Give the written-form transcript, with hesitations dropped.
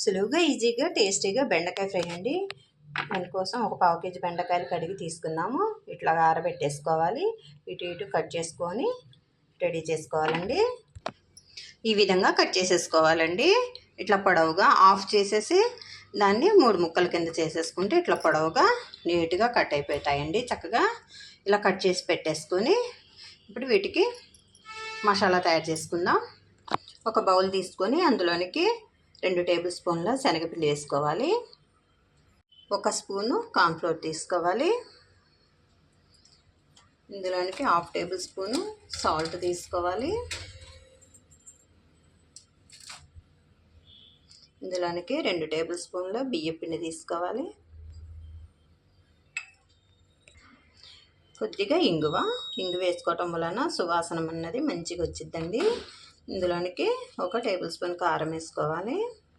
సులువుగా ఈజీగా టేస్టీగా బెండకాయ ఫ్రై అండి. దానికోసం ఒక పావు కేజీ బెండకాయలు కడిగి తీసుకున్నాము. ఇట్లా ఆరబెట్టేసుకోవాలి. ఇటు ఇటు కట్ చేసుకొని రెడీ చేసుకోవాలండి. ఈ విధంగా కట్ చేసేసుకోవాలండి. ఇట్లా పొడవుగా ఆఫ్ చేసేసి దాన్ని 3 ముక్కల కింద చేసేసుకుంటే ఇట్లా పొడవుగా నీట్గా కట్ అయిపోతాయండి. చక్కగా ఇలా కట్ చేసి పెట్టేసుకొని ఇప్పుడు వీటికి మసాలా తయారు చేసుకుందాం. ఒక బౌల్ తీసుకొని అందులోనికి 2 టేబుల్ స్పూన్ల శనగపిండి వేసుకోవాలి. 1 స్పూను కార్న్ఫ్లోర్ తీసుకోవాలి. ఇందులోనికి 1/2 టేబుల్ స్పూను సాల్ట్ తీసుకోవాలి. ఇందులోనికి 2 టేబుల్ స్పూన్ల బియ్యం పిండి తీసుకోవాలి. కొద్దిగా ఇంగువ వేసుకోవటం వలన సువాసన అన్నది మంచిగా వచ్చిద్దండి. ఇందులోనికి 1 టేబుల్ స్పూన్ కారం వేసుకోవాలి.